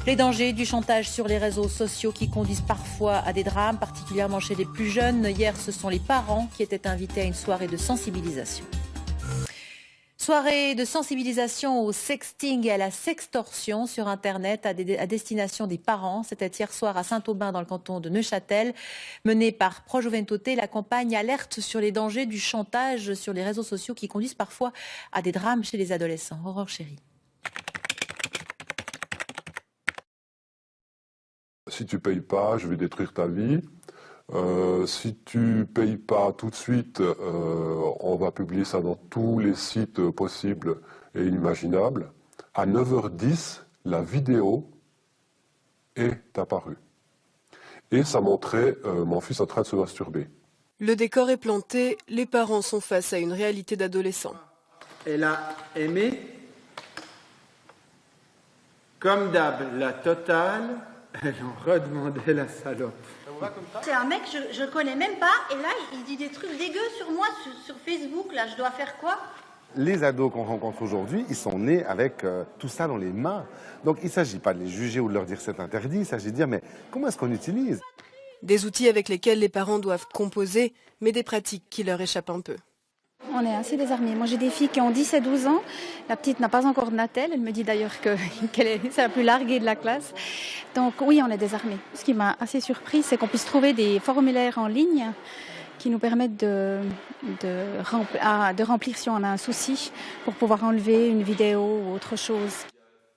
Les dangers du chantage sur les réseaux sociaux qui conduisent parfois à des drames, particulièrement chez les plus jeunes. Hier, ce sont les parents qui étaient invités à une soirée de sensibilisation. Soirée de sensibilisation au sexting et à la sextorsion sur Internet à destination des parents. C'était hier soir à Saint-Aubin dans le canton de Neuchâtel. Menée par Projoventoté, la campagne alerte sur les dangers du chantage sur les réseaux sociaux qui conduisent parfois à des drames chez les adolescents. Aurore Chéry. Si tu payes pas, je vais détruire ta vie. Si tu payes pas tout de suite, on va publier ça dans tous les sites possibles et inimaginables. À 9h10, la vidéo est apparue. Et ça montrait mon fils en train de se masturber. Le décor est planté, les parents sont face à une réalité d'adolescent. Elle a aimé, comme d'hab, la totale. Elle en redemandait la salope. C'est un mec, je connais même pas, et là, il dit des trucs dégueux sur moi, sur Facebook, là, je dois faire quoi? Les ados qu'on rencontre aujourd'hui, ils sont nés avec tout ça dans les mains. Donc il ne s'agit pas de les juger ou de leur dire c'est interdit, il s'agit de dire mais comment est-ce qu'on utilise? Des outils avec lesquels les parents doivent composer, mais des pratiques qui leur échappent un peu. On est assez désarmés. Moi, j'ai des filles qui ont 10 et 12 ans. La petite n'a pas encore de natel. Elle me dit d'ailleurs c'est la plus larguée de la classe. Donc oui, on est désarmés. Ce qui m'a assez surpris, c'est qu'on puisse trouver des formulaires en ligne qui nous permettent de remplir si on a un souci pour pouvoir enlever une vidéo ou autre chose.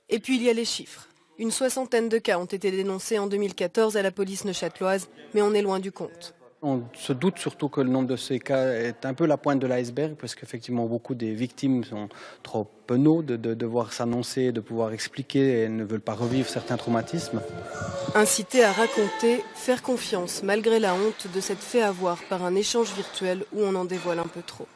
Et puis il y a les chiffres. Une 60aine de cas ont été dénoncés en 2014 à la police neuchâteloise, mais on est loin du compte. On se doute surtout que le nombre de ces cas est un peu la pointe de l'iceberg, parce qu'effectivement beaucoup des victimes sont trop penauds de devoir s'annoncer, de pouvoir expliquer et ne veulent pas revivre certains traumatismes. Inciter à raconter, faire confiance malgré la honte de s'être fait avoir par un échange virtuel où on en dévoile un peu trop.